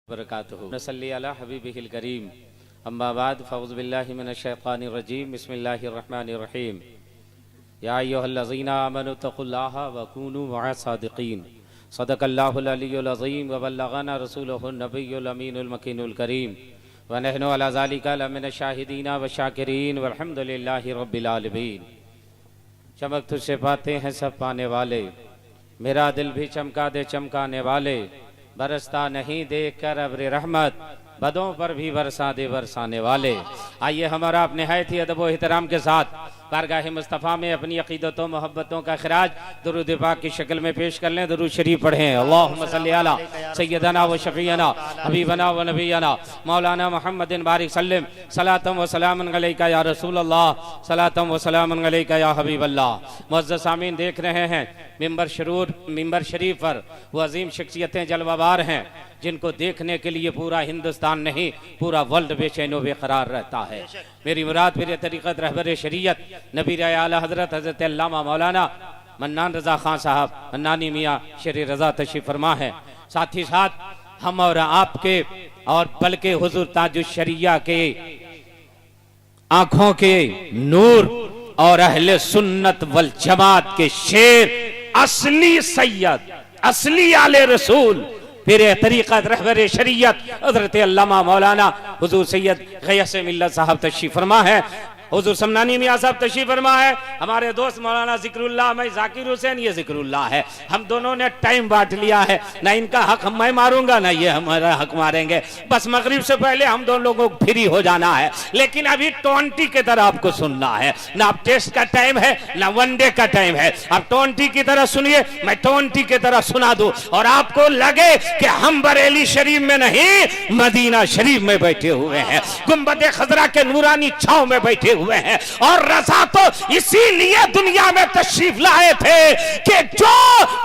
बरकातुहू नसल्ली अला हबीबिहिल करीम अम्मा बाद फ़ऊज़ु बिल्लाहि मिनश्शैतानिर रजीम बिस्मिल्लाहिर रहमानिर रहीम या अय्युहल्लज़ीना आमनु तक़ुल्लाहा व कूनू मअस सादिक़ीन सदक़ल्लाहुल अलियुल अज़ीम व बल्लगना रसूलुहुन नबियुल अमीनुल मकीनुल करीम व नहनु अला ज़ालिका लमिनश शाहिदीना व शाकिरीन वल्हम्दुलिल्लाहि रब्बिल आलमीन। चमक तुझसे पाते हैं सब पाने वाले, मेरा दिल भी चमका दे चमकाने वाले, बरसता नहीं देख कर अब्र रहमत, बदों पर भी बरसा दे बरसाने वाले। आइए हमारा अपने निहायत ही अदब व एहतराम के साथ बारगाह मुस्तफ़ा में अपनी अक़ीदतों मोहब्बतों का खिराज दुरूद पाक की शक्ल में पेश कर लें। दुरूद शरीफ पढ़ें। अल्लाहुम्मा सल्ली अला सय्यदना व शफ़ीअना हबीबना व नबीना मौलाना मुहम्मदिन बारिक सल्लिम सलातम व सलामन अलैका या रसूल अल्लाह, सलातम व सलामन अलैका या हबीब अल्लाह। मुअज़्ज़ज़ सामीन देख रहे हैं मिंबर शरीफ पर वो अजीम शख्सियतें जलवाबार हैं जिनको देखने के लिए पूरा हिंदुस्तान नहीं पूरा वर्ल्ड बेचैन बेकरार रहता है। मेरी मुराद फिर तरीक़त रहबर शरीयत नबी आला हज़रत हज़रत अल्लामा मौलाना मन्नान रज़ा खान साहब मन्नानी मियाँ शरी रज़ा तशरीफ़ फरमा है। साथ ही साथ हम और आपके और बल्कि हुज़ूर ताजुश शरिया के आंखों के नूर और अहले सुन्नत वल जमात के शेर असली सैयद असली आले रसूल फिर तरीक़त रहबर शरीयत हज़रत अल्लामा मौलाना हुज़ूर सैयद ग़ियास मिल्लत साहब तशरीफ़ फरमा है। हुज़ूर समनानी मियाँ साहब तशरीफ़ फरमा है। हमारे दोस्त मौलाना ज़िक्रुल्लाह, मैं ज़ाकिर हुसैन, ये ज़िक्रुल्लाह है। हम दोनों ने टाइम बांट लिया है, ना इनका हक मैं मारूंगा ना ये हमारा हक मारेंगे। बस मगरिब से पहले हम दोनों लोगों को फ्री हो जाना है, लेकिन अभी 20 की तरह आपको सुनना है। ना अब टेस्ट का टाइम है ना वनडे का टाइम है। अब 20 की तरह सुनिए, मैं 20 की तरह सुना दूं और आपको लगे कि हम बरेली शरीफ में नहीं मदीना शरीफ में बैठे हुए हैं, गुंबद खजरा के नूरानी छांव में बैठे हुए हैं। और रज़ा तो इसीलिए दुनिया में तशरीफ लाए थे कि जो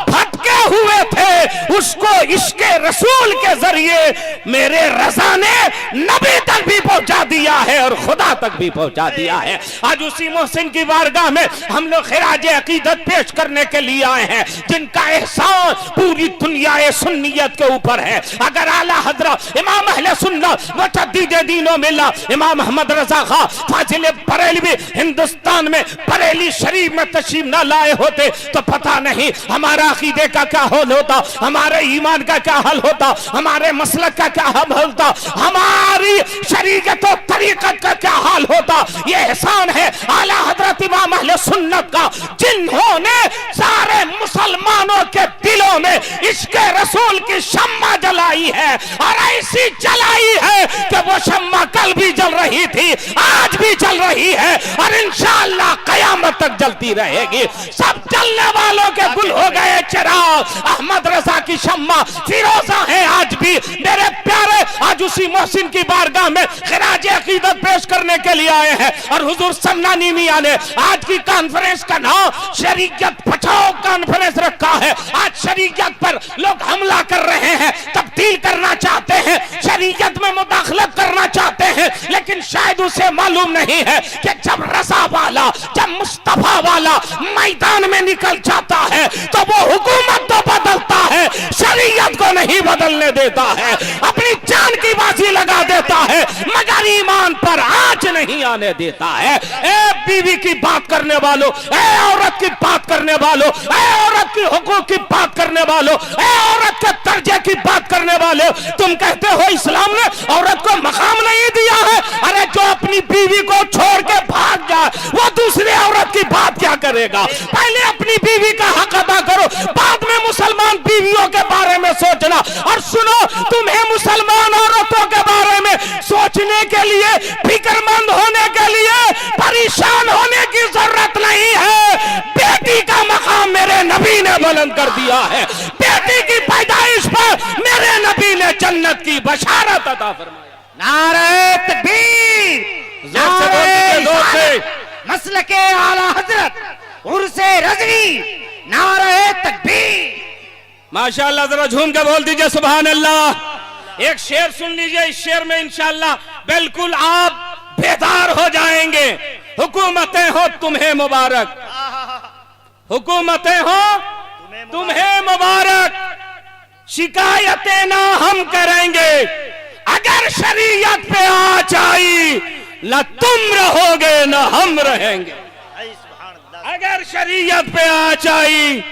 भटके हुए थे उसको इश्क़े रसूल के जरिए मेरे रज़ा ने नबी तक भी पहुंचा दिया है और खुदा तक भी पहुंचा दिया है। आज उसी मोहसिन की बारगाह में हम लोग खिराज अकीदत पेश करने के लिए आए हैं जिनका एहसान पूरी दुनिया सुन्नियत के ऊपर है। अगर आला हज़रत इमाम अहले सुन्नत व तजद्दीद दीन व मिल्लत इमाम अहमद रज़ा खां फाजिल बरेली भी हिंदुस्तान में बरेली शरीफ में तशरीफ न लाए होते तो पता नहीं हमारा अकीदे का क्या हाल होता, हमारे ईमान का क्या हाल होता, हमारे मसलक का क्या हाल होता, हमारी शरीयत और तरीक़त का क्या हाल होता। ये एहसान है आला हज़रत इमाम अहले सुन्नत का जिन्होंने सारे मुसलमानों के दिलों में इश्क़े रसूल की शम्मा जलाई है और ऐसी जलाई है कि वो शम्मा कल भी जल रही थी, आज भी जल रही है और इंशाअल्लाह क़यामत तक जलती रहेगी। सब जलने वालों के गुल हो गए चिराग, अहमद रज़ा की शम्मा फिरोजा है आज भी। मेरे प्यारे आज उसी मोहसिन की बारगाह में खिराज अकीदत पेश करने के लिए आए हैं और हुजूर समनानी मियां ने आज की कॉन्फ्रेंस का नाम शरीयत बचाओ कॉन्फ्रेंस रखा है। आज शरीयत पर लोग हमला कर रहे हैं, तब्दील करना चाहते हैं, शरीयत में मुदाखलत करना चाहते हैं, लेकिन शायद उसे मालूम नहीं है कि जब रज़ा वाला जब मुस्तफा वाला मैदान में निकल जाता है तो वो हुकूमत तो बदलता है, शरीयत को नहीं बदलने देता है, अपनी जान की बाजी लगा देता है मगर ईमान पर आँच नहीं आने देता है। ए बीवी की बात करने वालों, ए औरत की बात करने वालों, ए औरत की हुकूक की बात करने वालों, ए औरत के दर्जे की बात करने वाले, तुम कहते हो इस्लाम ने औरत को मकाम नहीं दिया है। अरे जो अपनी बीवी को छोड़ के भाग जाए वो दूसरी औरत की बात क्या करेगा? पहले अपनी बीवी का हक अदा करो, बाद में मुसलमान बीवियों के बारे में सोचना। और सुनो, तुम्हें मुसलमान औरतों के बारे में सोचने के लिए, फिक्रमंद होने के लिए, परेशान होने की जरूरत नहीं है। बेटी का मकाम मेरे नबी ने बुलंद कर दिया है। बेटी की पैदाइश पर मेरे नबी ने जन्नत की बशारत अता फरमाया। नारे तकबीर, मसलके आला हजरत उर्से रज़वी, नारे तकबीर। माशाअल्लाह, जरा झूम के बोल दीजिए सुभान अल्लाह। एक शेर सुन लीजिए, इस शेर में इंशाअल्लाह बिल्कुल आप बेदार हो जाएंगे। हुकूमतें हो तुम्हें मुबारक, हुकूमतें हो तुम्हें मुबारक, शिकायतें ना हम करेंगे, अगर शरीयत पे आँच आई न तुम रहोगे न हम रहेंगे। अगर शरीयत पे आँच आई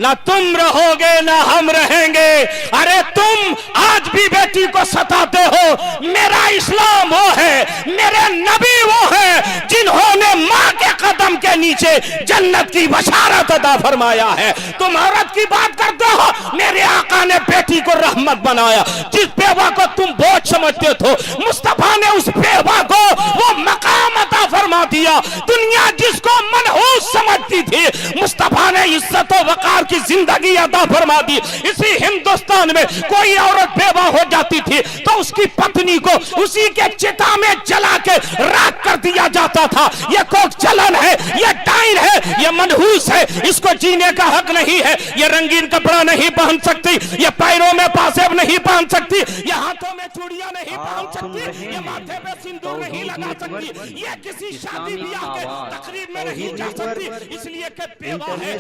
ना तुम रहोगे ना हम रहेंगे। अरे तुम आज भी बेटी को सताते हो, मेरा इस्लाम वो है, मेरे नबी वो है जिन्होंने माँ के कदम के नीचे जन्नत की बशारत अता फरमाया है। तुम औरत की बात करते हो, मेरे आका ने बेटी को रहमत बनाया। जिस बेवा को तुम बोझ समझते थे, मुस्तफा ने उस बेवा को वो मकाम अता फरमा दिया। दुनिया जिसको मनहूस समझती थी, मुस्तफा ने इज्जत व वकार की जिंदगी अता फरमा दी। इसी हिंदुस्तान में कोई औरत बेवा हो जाती थी तो उसकी पत्नी को उसी के चिता में जला के राख कर दिया जाता था। यह कोक चलन है, यह डाइन है, यह मनहूस है, इसको जीने का हक नहीं है। यह रंगीन कपड़ा नहीं पहन सकती, यह पैरों में पासेब नहीं पहन सकती, यह हाथों में चूड़ियां नहीं पहन सकती, यह माथे पे सिंदूर नहीं लगा सकती, यह किसी शादी ब्याह के तकरीब में नहीं जा सकती। इसलिए कि बेवा है,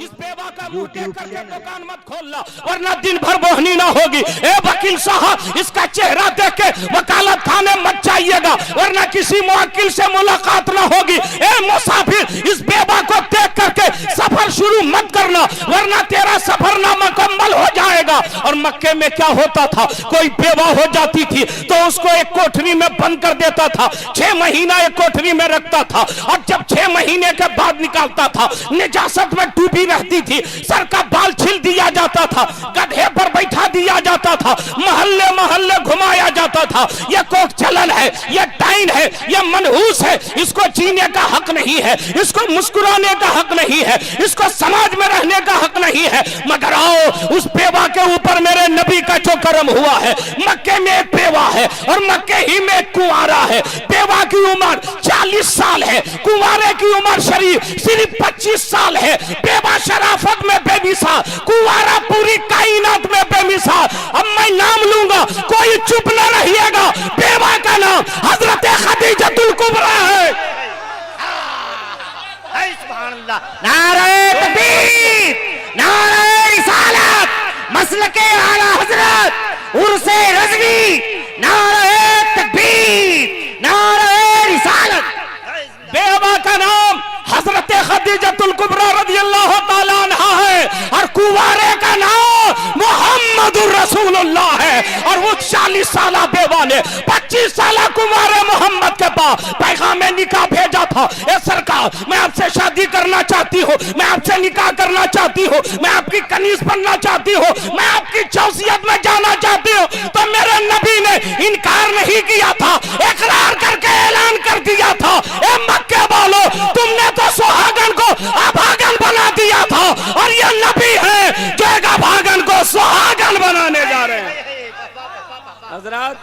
इस बेवा का मुंह देख करके दुकान मत खोलना, वरना दिन भर बोहनी ना होगी। ए वकील साहब, इसका चेहरा देख के वकालत खाने मत जाइएगा, वरना किसी मुवक्किल से मुलाकात ना होगी। ए मुसाफिर, इस बेवा को देख करके सफर शुरू मत करना, वरना तेरा सफर ना मुकम्मल हो जाएगा। और मक्के में क्या होता था, कोई बेवा हो जाती थी तो उसको एक कोठरी में बंद कर देता था, 6 महीना एक कोठरी में रखता था, और जब 6 महीने के बाद निकालता था, निजासत में डूबी रहती थी, सर का बाल छिल दिया जाता था, गधे पर बैठा दिया जाता था, मोहल्ले मोहल्ले घुमाया जाता था। यह कोक चलन है, यह डाइन है, यह मनहूस है, इसको जीने का हक नहीं है, इसको मुस्कुराने का हक नहीं है, इसको समाज में रहने का हक नहीं है। मगर आओ, उस बेवा के ऊपर मेरे नबी का जो करम हुआ है। मक्के में एक बेवा है और मक्के ही में एक कुंवारा है। बेवा की उम्र 40 साल है, कुंवारे की उम्र सिर्फ 25 साल है। बेवा शराफत में बेमिसाल, कुंवारा पूरी कायनात में बेमिसाल। अब मैं नाम लूंगा, कोई चुप न रहिएगा। बेवा का नाम हजरत खदीजतुल कुबरा है। नारे तकबीर, नारे रिसालत, मसलके आला हजरत, उर्से रज़वी, नारे तकबीर, नारे रिसालत। बेवा का नाम हजरत खदीजतुल कुबरा रज़ियल्लाहु ताला अन्हा है, और कुंवारे का नाम मुहम्मदुर रसूलुल्लाह है। और वो 40 साला बेवा ने 25 साला कुंवारे मोहम्मद के पास पैगाम निकाह भेजा था। ए सरकार, मैं आपसे शादी करना चाहती हूँ, मैं आपसे निकाह करना चाहती हूँ, मैं आपकी कनीज बनना चाहती हूँ, मैं आपकी चौसियत में जाना चाहती हूँ। तो मेरे नबी ने इनकार नहीं किया था, इकरार करके ऐलान कर दिया था। ए मक्के वालों, तुमने तो सुहागन को अभागन बना दिया था, और ये नबी है जो एक अभागन को सुहागन बनाने जा रहे हैं। हजरत,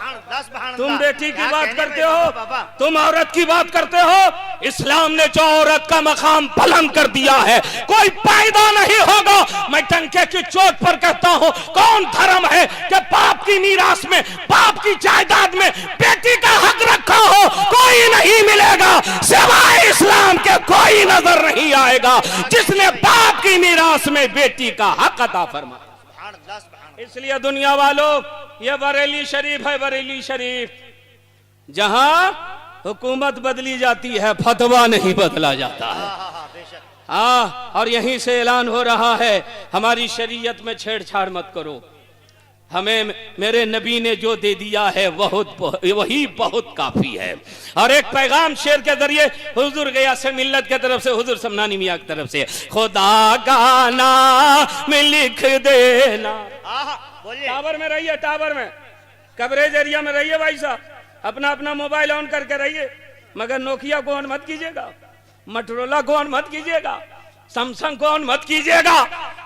तुम बेटी की बात करते हो, तुम औरत की बात करते हो। इस्लाम ने जो औरत का मकाम बुलंद कर दिया है, कोई पैदा नहीं होगा। मैं टंके की चोट पर कहता हूँ, कौन धर्म है कि बाप की मीरास में, बाप की जायदाद में बेटी का हक रखा हो? कोई नहीं मिलेगा, सिवाय इस्लाम के कोई नजर नहीं आएगा जिसने बाप की मीरास में बेटी का हक अता फरमाया। इसलिए दुनिया वालों, ये बरेली शरीफ है, बरेली शरीफ, जहां हुकूमत बदली जाती है, फतवा नहीं बदला जाता है। और यहीं से ऐलान हो रहा है, हमारी शरीयत में छेड़छाड़ मत करो। हमें मेरे नबी ने जो दे दिया है वही बहुत काफी है। और एक पैगाम शेर के जरिए हुजूर गया से मिल्लत के तरफ से, हुजूर समनानी मियां की तरफ से, खुदा का नाम लिख देना। टावर में रहिए, टावर में, कवरेज एरिया में रहिए भाई साहब, अपना अपना मोबाइल ऑन करके रहिए, मगर नोकिया को ऑन मत कीजिएगा, मोटोरोला को ऑन मत कीजिएगा, सैमसंग को ऑन मत कीजिएगा।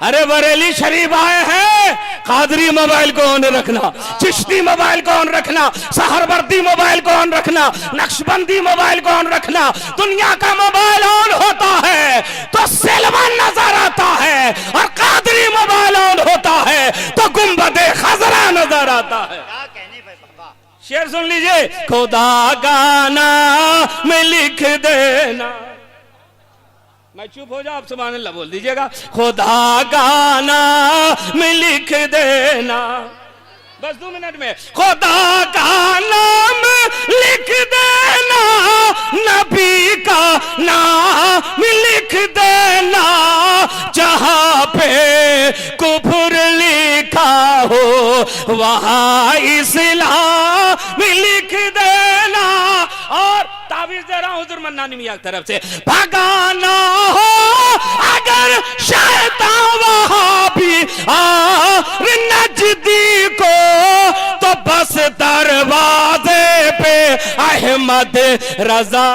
अरे बरेली शरीफ आए हैं, कादरी मोबाइल को ऑन रखना, चिश्ती मोबाइल को ऑन रखना, सहरवर्दी मोबाइल को ऑन रखना, नक्शबंदी मोबाइल को ऑन रखना। दुनिया का मोबाइल ऑन होता है तो सिल्वन नजर आता है, और कादरी मोबाइल ऑन होता है तो गुंबदे खजरा नजर आता है। शेर सुन लीजिए, खुदा गाना में लिख देना, मैं चुप हो जाओ, आप सुभान अल्लाह बोल दीजिएगा। खुदा का नाम लिख देना, बस 2 मिनट में। खुदा का नाम लिख देना, नबी का नाम लिख देना, जहां पे कुफर लिखा हो वहां इस्लाम लिख देना। और ताबीज दे रहा हूं हुजूर मन्नानी मियां की तरफ से, भगाना हो अगर शैतान वहां भी नजदी को, तो बस दरवाजे पे अहमद रजा।